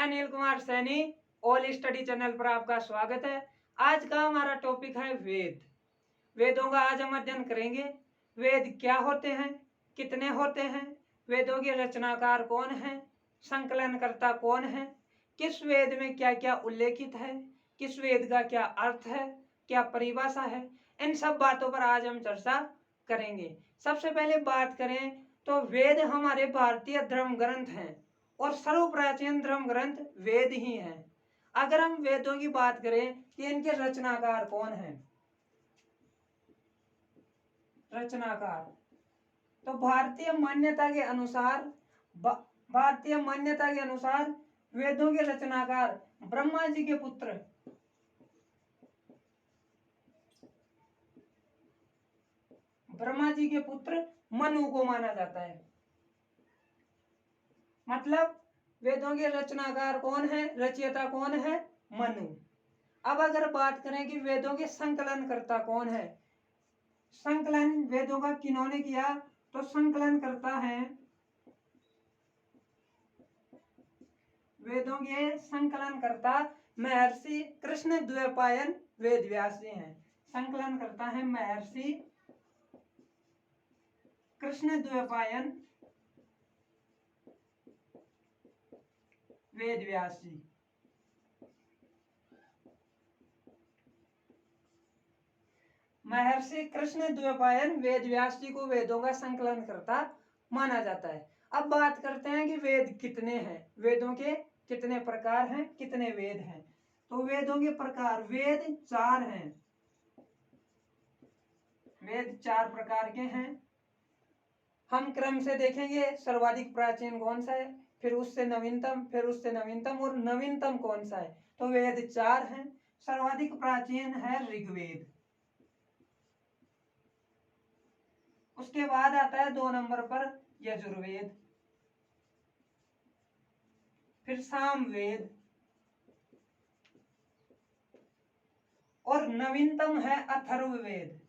Anil Kumar Saini all study channel पर आपका स्वागत है। आज का हमारा टॉपिक है वेद। वेदों का आज हम अध्ययन करेंगे। वेद क्या होते हैं, कितने होते हैं, वेदों के रचनाकार कौन है, संकलनकर्ता कौन है, किस वेद में क्या क्या उल्लेखित है, किस वेद का क्या अर्थ है, क्या परिभाषा है, इन सब बातों पर आज हम चर्चा करेंगे। सबसे पहले बात करें तो वेद हमारे भारतीय धर्म ग्रंथ हैं और सर्व प्राचीन धर्म ग्रंथ वेद ही हैं। अगर हम वेदों की बात करें कि इनके रचनाकार कौन हैं, रचनाकार तो भारतीय मान्यता के अनुसार वेदों के रचनाकार ब्रह्मा जी के पुत्र मनु को माना जाता है। मतलब वेदों के रचनाकार कौन है, रचयिता कौन है, मनु। अब अगर बात करें कि वेदों के संकलनकर्ता कौन है, संकलन वेदों का किन्होंने किया, तो संकलन करता है वेदों के संकलनकर्ता महर्षि कृष्णद्वैपायन वेद व्यास जी हैं। संकलन करता है महर्षि कृष्णद्वैपायन वेद व्यास जी। महर्षि कृष्णद्वैपायन वेद व्यास जी को वेदों का संकलन करता माना जाता है। अब बात करते हैं कि वेद कितने हैं, वेदों के कितने प्रकार हैं, कितने वेद हैं। तो वेदों के प्रकार, वेद 4 हैं। वेद 4 प्रकार के हैं। हम क्रम से देखेंगे सर्वाधिक प्राचीन कौन सा है, फिर उससे नवीनतम, फिर उससे नवीनतम और नवीनतम कौन सा है। तो वेद 4 हैं। सर्वाधिक प्राचीन है ऋग्वेद, उसके बाद आता है 2 नंबर पर यजुर्वेद, फिर सामवेद और नवीनतम है अथर्ववेद।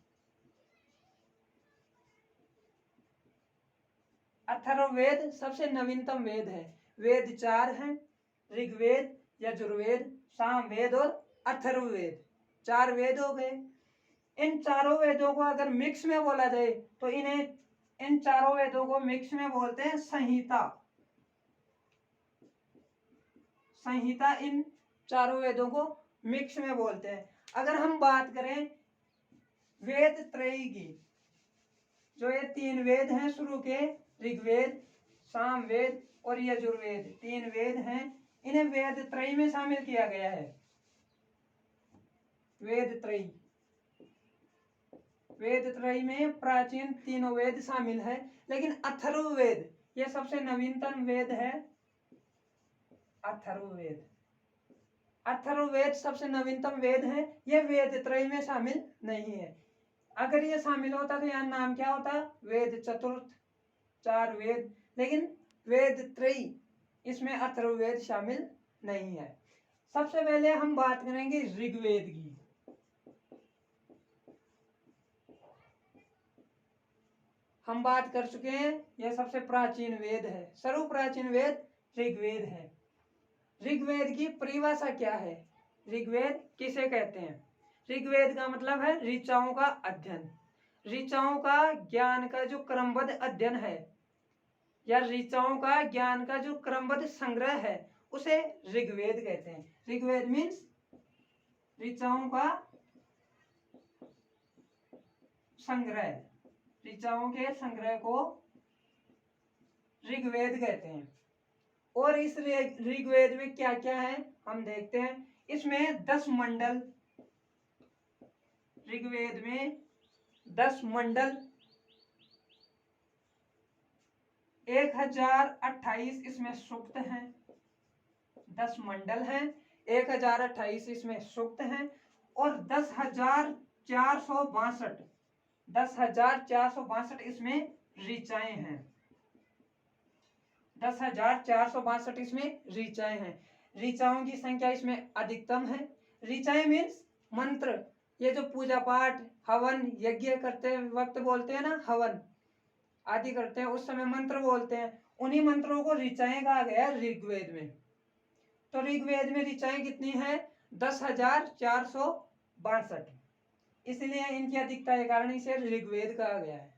अथर्ववेद सबसे नवीनतम वेद है। वेद 4 हैं, ऋग्वेद, यजुर्वेद, सामवेद और अथर्ववेद। 4 वेद हो गए। इन चारों वेदों को अगर मिक्स में बोला जाए तो इन चारों वेदों को मिक्स में बोलते हैं संहिता। संहिता इन चारों वेदों को मिक्स में बोलते हैं। अगर हम बात करें वेद त्रयी की, जो ये 3 वेद हैं शुरू के, ऋग्वेद, सामवेद और यजुर्वेद, 3 वेद हैं, इन्हें वेद त्रयी में शामिल किया गया है। वेद त्रयी, वेद त्रयी में प्राचीन तीनों वेद शामिल है, लेकिन अथर्ववेद यह सबसे नवीनतम वेद है। अथर्ववेद, अथर्ववेद सबसे नवीनतम वेद है, यह वेद त्रयी में शामिल नहीं है। अगर ये शामिल होता तो यहाँ नाम क्या होता, वेद चतुर्थ, 4 वेद, लेकिन वेद त्रयी इसमें अथर्ववेद शामिल नहीं है। सबसे पहले हम बात करेंगे ऋग्वेद की। हम बात कर चुके हैं, यह सबसे प्राचीन वेद है। सर्व प्राचीन वेद ऋग्वेद है। ऋग्वेद की परिभाषा क्या है, ऋग्वेद किसे कहते हैं? ऋग्वेद का मतलब है ऋचाओं का अध्ययन, ऋचाओं का ज्ञान का जो क्रमबद्ध अध्ययन है, या ऋचाओं का ज्ञान का जो क्रमबद्ध संग्रह है, उसे ऋग्वेद कहते हैं। ऋग्वेद मीन्स ऋचाओं का संग्रह, ऋचाओं के संग्रह को ऋग्वेद कहते हैं। और इस ऋग्वेद में क्या क्या है हम देखते हैं। इसमें 10 मंडल, ऋग्वेद में 10 मंडल, 1028 इसमें सूक्त हैं। 10 मंडल हैं, 1028 इसमें सूक्त हैं और 10,462 इसमें ऋचाएं हैं। 10,462 इसमें ऋचाएं हैं। ऋचाओं की संख्या इसमें अधिकतम है। ऋचाएं मीन्स मंत्र, ये जो पूजा पाठ, हवन, यज्ञ करते वक्त बोलते हैं ना, हवन आदि करते हैं, उस समय मंत्र बोलते हैं, उन्हीं मंत्रों को ऋचाएं कहा गया ऋग्वेद में। तो ऋग्वेद में ऋचाएं कितनी है? 10,462। इसलिए इनकी अधिकता के कारण इसे ऋग्वेद कहा गया है।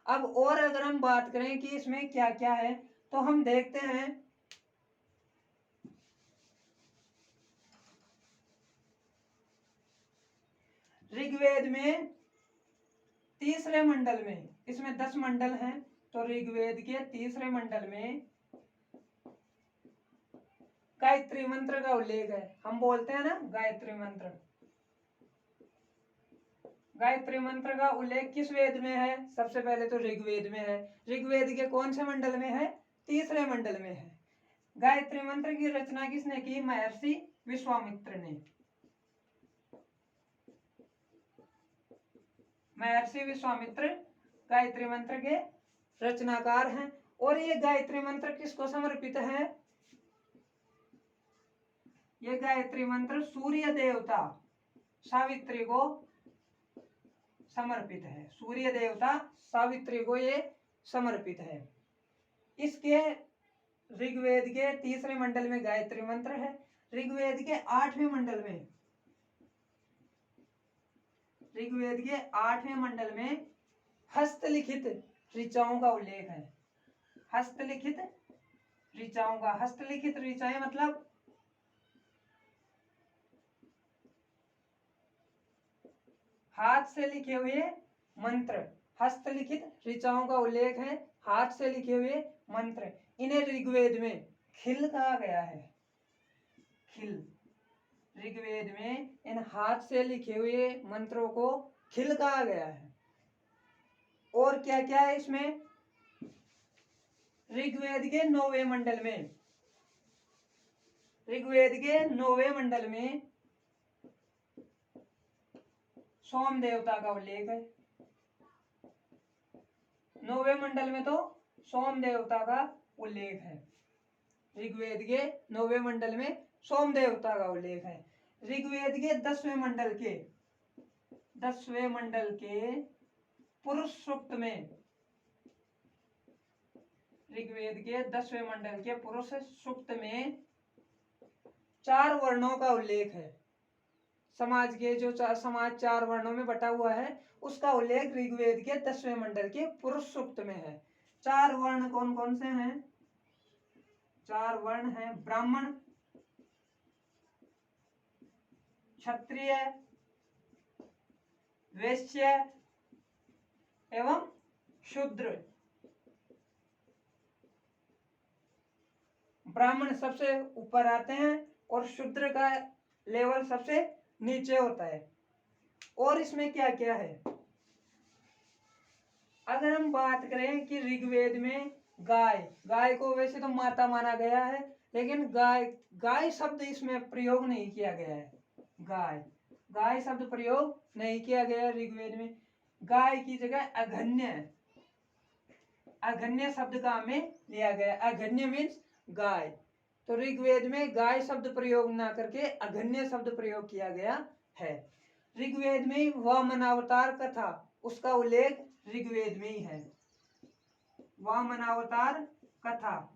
अब और अगर हम बात करें कि इसमें क्या क्या है, तो हम देखते हैं ऋग्वेद में तीसरे मंडल में, इसमें 10 मंडल हैं, तो ऋग्वेद के तीसरे मंडल में गायत्री मंत्र का उल्लेख है। हम बोलते हैं ना गायत्री मंत्र। गायत्री मंत्र का उल्लेख किस वेद में है? सबसे पहले तो ऋग्वेद में है। ऋग्वेद के कौन से मंडल में है? तीसरे मंडल में है। गायत्री मंत्र की रचना किसने की? महर्षि विश्वामित्र ने। महर्षि विश्वामित्र गायत्री मंत्र के रचनाकार हैं। और ये गायत्री मंत्र किसको समर्पित है? ये गायत्री मंत्र सूर्य देवता सावित्री को समर्पित है। सूर्य देवता सावित्री को ये समर्पित है। इसके ऋग्वेद के तीसरे मंडल में गायत्री मंत्र है। ऋग्वेद के 8वें मंडल में, ऋग्वेद के 8वें मंडल में हस्तलिखित ऋचाओं का उल्लेख है। हस्तलिखित ऋचाओं का, हस्तलिखित ऋचाएं मतलब हाथ से लिखे हुए मंत्र। हस्तलिखित ऋचाओं का उल्लेख है, हाथ से लिखे हुए मंत्र। इन्हें ऋग्वेद में खिल कहा गया है। खिल, ऋग्वेद में इन हाथ से लिखे हुए मंत्रों को खिल कहा गया है। और क्या क्या है इसमें? ऋग्वेद के 9वें मंडल में, ऋग्वेद के 9वें मंडल में सोम देवता का उल्लेख है। 9वें मंडल में तो सोम देवता का उल्लेख है। ऋग्वेद के 9वें मंडल में सोम देवता का उल्लेख है। ऋग्वेद के 10वें मंडल के, 10वें मंडल के पुरुष सूक्त में, ऋग्वेद के 10वें मंडल के पुरुष सूक्त में 4 वर्णों का उल्लेख है। समाज के जो समाज 4 वर्णों में बटा हुआ है, उसका उल्लेख ऋग्वेद के 10वें मंडल के पुरुष सूक्त में है। 4 वर्ण कौन कौन से हैं? 4 वर्ण हैं ब्राह्मण, क्षत्रिय, वैश्य एवं शूद्र। ब्राह्मण सबसे ऊपर आते हैं और शूद्र का लेवल सबसे नीचे होता है। और इसमें क्या क्या है? अगर हम बात करें कि ऋग्वेद में गाय, गाय को वैसे तो माता माना गया है, लेकिन गाय, गाय शब्द इसमें प्रयोग नहीं किया गया है। गाय, गाय शब्द प्रयोग नहीं किया गया ऋग्वेद में। गाय की जगह अघन्य, अघन्य शब्द का हमें लिया गया। अघन्य मीन्स गाय। तो ऋग्वेद में गाय शब्द प्रयोग ना करके अघन्य शब्द प्रयोग किया गया है। ऋग्वेद में वामनावतार कथा, उसका उल्लेख ऋग्वेद में ही है। वामनावतार कथा,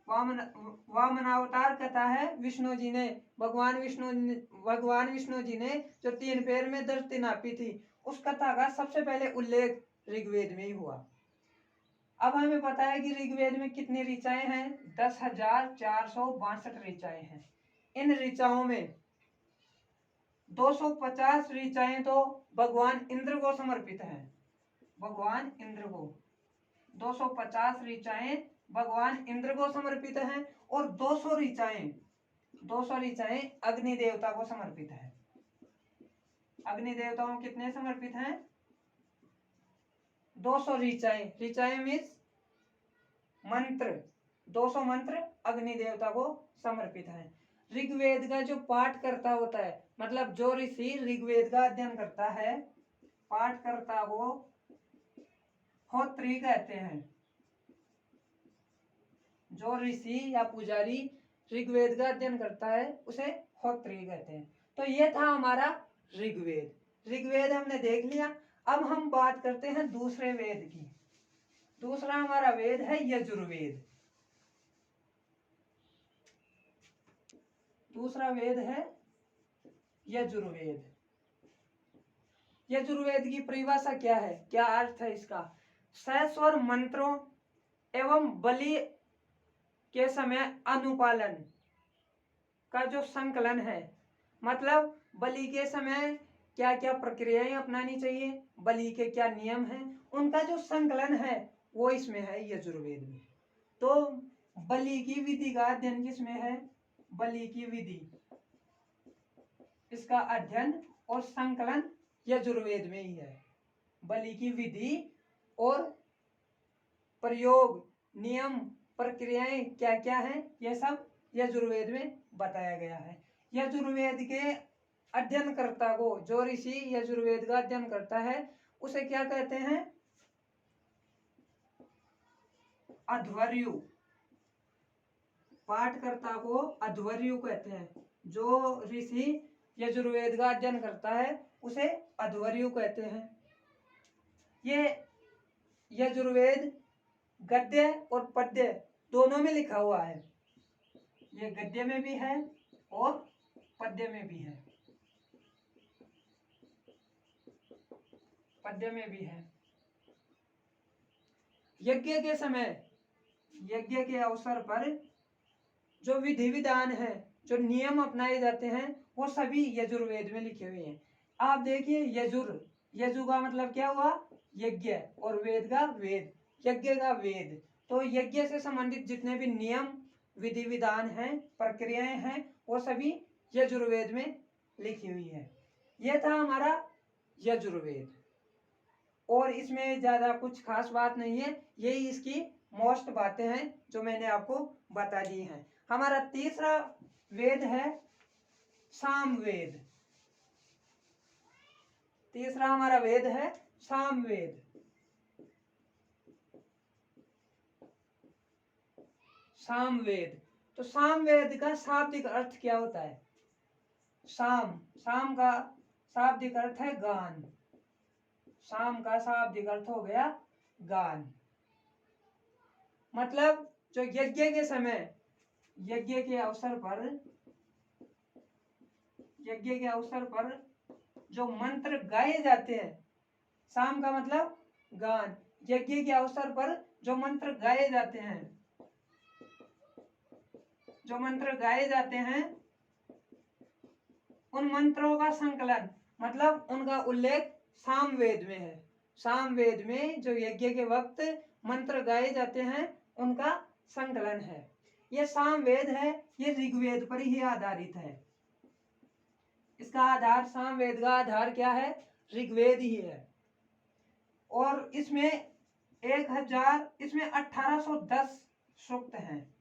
वामनावतार कथा है विष्णु जी ने, भगवान विष्णु जी ने जो 3 पैर में दृष्टि नापी थी, उस कथा का सबसे पहले उल्लेख ऋग्वेद में ही हुआ। अब हमें पता है कि ऋग्वेद में कितनी ऋचाएं हैं? 10,462 ऋचाएं हैं। इन ऋचाओं में 250 ऋचाएं तो भगवान इंद्र को समर्पित हैं। भगवान इंद्र को 250 ऋचाएं भगवान इंद्र को समर्पित हैं। और 200 ऋचाएं अग्नि देवता को समर्पित है। अग्नि देवताओं कितने समर्पित हैं? 200 ऋचाएं। ऋचाएं मीन्स मंत्र, 200 मंत्र अग्नि देवता को समर्पित है। ऋग्वेद का जो पाठ करता होता है, मतलब जो ऋषि ऋग्वेद का अध्ययन करता है, पाठ करता को होत्री कहते हैं। जो ऋषि या पुजारी ऋग्वेद का अध्ययन करता है उसे होत्री कहते हैं। तो ये था हमारा ऋग्वेद। ऋग्वेद हमने देख लिया। अब हम बात करते हैं दूसरे वेद की। दूसरा हमारा वेद है यजुर्वेद। दूसरा वेद है यजुर्वेद। यजुर्वेद की परिभाषा क्या है, क्या अर्थ है इसका? सहस्वर मंत्रों एवं बलि के समय अनुपालन का जो संकलन है, मतलब बलि के समय क्या क्या प्रक्रियाएं अपनानी चाहिए, बलि के क्या नियम हैं, उनका जो संकलन है वो इसमें है यजुर्वेद में। तो बलि की विधि का अध्ययन किसमें है? बलि की विधि, इसका अध्ययन और संकलन यजुर्वेद में ही है। बलि की विधि और प्रयोग, नियम, प्रक्रियाएं क्या क्या हैं, ये सब यजुर्वेद में बताया गया है। यजुर्वेद के अध्ययनकर्ता को, जो ऋषि यजुर्वेद का अध्ययन करता है, उसे क्या कहते हैं? अध्वर्यु। पाठकर्ता को अध्वर्यु कहते हैं। जो ऋषि यजुर्वेद का अध्ययन करता है उसे अध्वर्यु कहते हैं। ये यजुर्वेद गद्य और पद्य दोनों में लिखा हुआ है। ये गद्य में भी है और पद्य में भी है। पद्य में भी है। यज्ञ के समय, यज्ञ के अवसर पर जो विधि विधान है, जो नियम अपनाए जाते हैं, वो सभी यजुर्वेद में लिखे हुए हैं। आप देखिए, यजु का मतलब क्या हुआ? यज्ञ, और वेद का वेद, यज्ञ का वेद। तो यज्ञ से संबंधित जितने भी नियम, विधि विधान हैं, प्रक्रियाएं हैं, वो सभी यजुर्वेद में लिखी हुई है। यह था हमारा यजुर्वेद, और इसमें ज्यादा कुछ खास बात नहीं है। यही इसकी मोस्ट बातें हैं जो मैंने आपको बता दी हैं। हमारा तीसरा वेद है सामवेद। तीसरा हमारा वेद है सामवेद। सामवेद, तो सामवेद का शाब्दिक अर्थ क्या होता है? साम का शाब्दिक अर्थ है गान। साम का शाब्दिक अर्थ हो गया गान। मतलब जो यज्ञ के समय, यज्ञ के अवसर पर जो मंत्र गाए जाते हैं, साम का मतलब गान, यज्ञ के अवसर पर जो मंत्र गाए जाते हैं, उन मंत्रों का संकलन, मतलब उनका उल्लेख सामवेद में है। सामवेद में जो यज्ञ के वक्त मंत्र गाए जाते हैं, उनका संकलन है। ये सामवेद है, ये ऋग्वेद पर ही आधारित है। इसका आधार, सामवेद का आधार क्या है? ऋग्वेद ही है। और इसमें 1810 सूक्त हैं।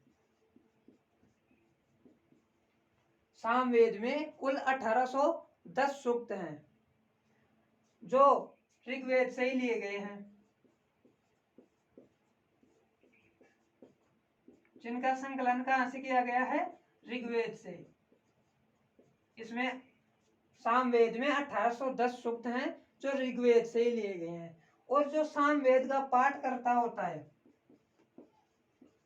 सामवेद में कुल 1810 सूक्त हैं, जो ऋग्वेद से ही लिए गए हैं, जिनका संकलन कहां से किया गया है? ऋग्वेद से। इसमें सामवेद में 1810 सूक्त हैं जो ऋग्वेद से ही लिए गए हैं। और जो सामवेद का पाठ करता होता है,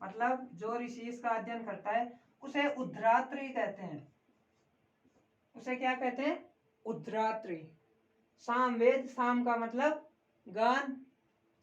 मतलब जो ऋषि इसका अध्ययन करता है, उसे उद्धरात्री कहते हैं। उसे क्या कहते हैं? उद्धरात्री। सामवेद, साम का मतलब गान,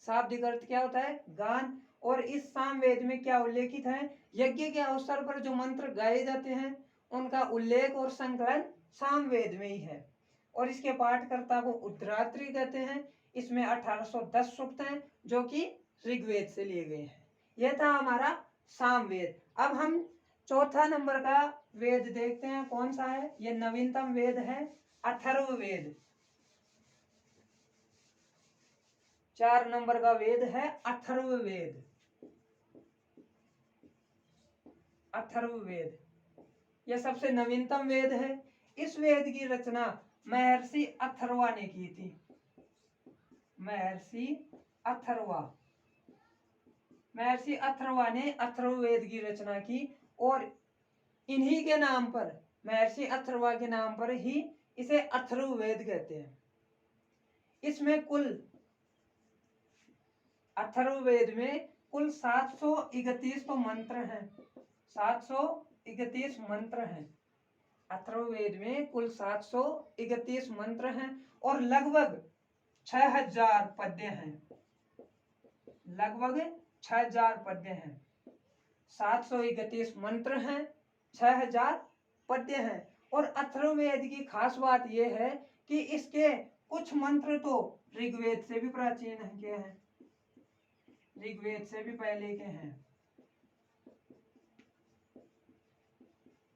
शाब्दिक अर्थ क्या होता है? गान। और इस सामवेद में क्या उल्लेखित है? यज्ञ के अवसर पर जो मंत्र गाए जाते हैं, उनका उल्लेख और संकलन सामवेद में ही है। और इसके पाठकर्ता को उद्धरात्री कहते हैं। इसमें 1810 सूक्त हैं जो कि ऋग्वेद से लिए गए हैं। यह था हमारा सामवेद। अब हम चौथा नंबर का वेद देखते हैं, कौन सा है? यह नवीनतम वेद है, अथर्ववेद। 4 नंबर का वेद है अथर्ववेद। अथर्ववेद यह सबसे नवीनतम वेद है। इस वेद की रचना महर्षि अथर्वा ने की थी। महर्षि अथर्वा ने अथर्ववेद की रचना की, और इन्हीं के नाम पर, महर्षि अथर्वा के नाम पर ही इसे अथर्ववेद कहते हैं। इसमें कुल, अथर्ववेद में कुल 731 तो मंत्र हैं। 731 मंत्र हैं। अथर्ववेद में कुल 731 मंत्र हैं और लगभग 6000 पद्य हैं। लगभग 6000 पद्य हैं। 731 मंत्र हैं, 6000 पद्य हैं। और अथर्ववेद की खास बात यह है कि इसके कुछ मंत्र तो ऋग्वेद से भी प्राचीन हैं, ऋग्वेद से भी पहले के हैं।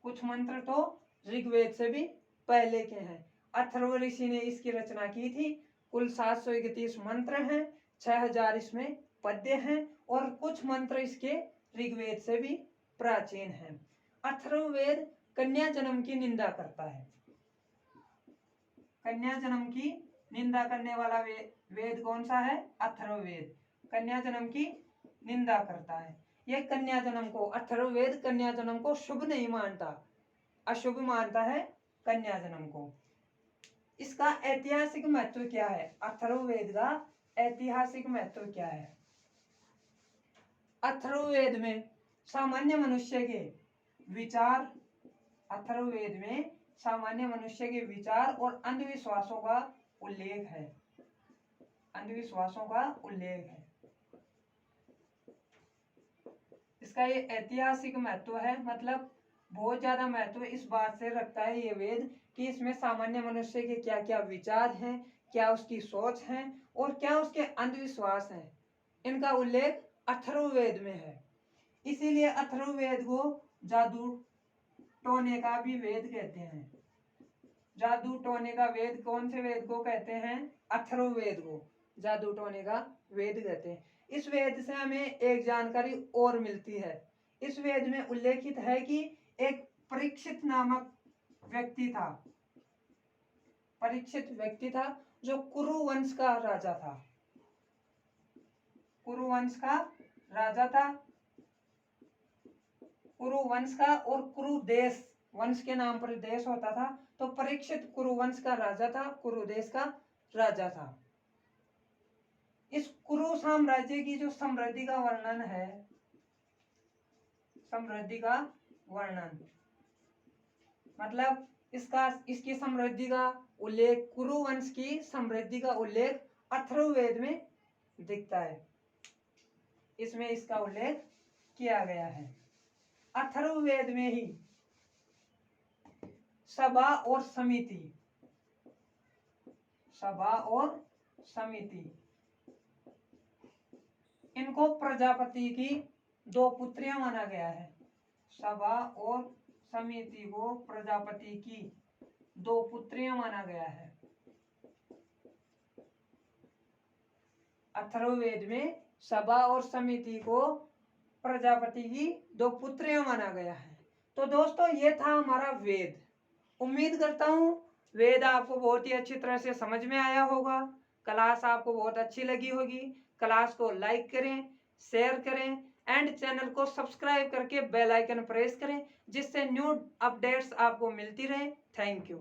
कुछ मंत्र तो ऋग्वेद से भी पहले के हैं। अथर्व ऋषि ने इसकी रचना की थी। कुल 731 मंत्र हैं, 6000 इसमें पद्य हैं और कुछ मंत्र इसके ऋग्वेद से भी प्राचीन हैं। अथर्ववेद कन्या जन्म की निंदा करता है। कन्या जन्म की निंदा करने वाला वेद कौन सा है? अथर्ववेद कन्या जन्म की निंदा करता है। यह कन्या जन्म को, अथर्ववेद कन्या जन्म को शुभ नहीं मानता, अशुभ मानता है कन्या जन्म को। इसका ऐतिहासिक महत्व क्या है? अथर्ववेद का ऐतिहासिक महत्व क्या है? अथर्ववेद में सामान्य मनुष्य के विचार, अथर्ववेद में सामान्य मनुष्य के विचार और अंधविश्वासों का उल्लेख है। अंधविश्वासों का उल्लेख है। इसका ये ऐतिहासिक महत्व है, मतलब बहुत ज्यादा महत्व इस बात से रखता है ये वेद कि इसमें सामान्य मनुष्य के क्या क्या विचार हैं, क्या उसकी सोच है और क्या उसके अंधविश्वास हैं, इनका उल्लेख अथर्ववेद में है। इसीलिए अथर्ववेद को जादू टोने का भी वेद कहते हैं। जादू टोने का वेद कौन से वेद को कहते हैं? अथर्ववेद को जादू टोने का वेद कहते हैं। इस वेद से हमें एक जानकारी और मिलती है। इस वेद में उल्लेखित है कि एक परीक्षित नामक व्यक्ति था। परीक्षित व्यक्ति था जो कुरु वंश का राजा था। कुरु वंश का राजा था। कुरु वंश का और कुरु देश, वंश के नाम पर देश होता था, तो परीक्षित कुरु वंश का राजा था, कुरु देश का राजा था। इस कुरु साम्राज्य की जो समृद्धि का वर्णन है, समृद्धि का वर्णन मतलब इसकी समृद्धि का उल्लेख, कुरु वंश की समृद्धि का उल्लेख अथर्ववेद में दिखता है। इसमें इसका उल्लेख किया गया है। अथर्ववेद में ही सभा और समिति, सभा और समिति, इनको प्रजापति की दो पुत्रियां माना गया है। सभा और समिति को प्रजापति की दो पुत्रियां माना गया है। अथर्ववेद में सभा और समिति को प्रजापति की दो पुत्रियां माना गया है। तो दोस्तों ये था हमारा वेद। उम्मीद करता हूं वेद आपको बहुत ही अच्छी तरह से समझ में आया होगा। क्लास आपको बहुत अच्छी लगी होगी। क्लास को लाइक करें, शेयर करें एंड चैनल को सब्सक्राइब करके बेल आइकन प्रेस करें, जिससे न्यू अपडेट्स आपको मिलती रहे। Thank you.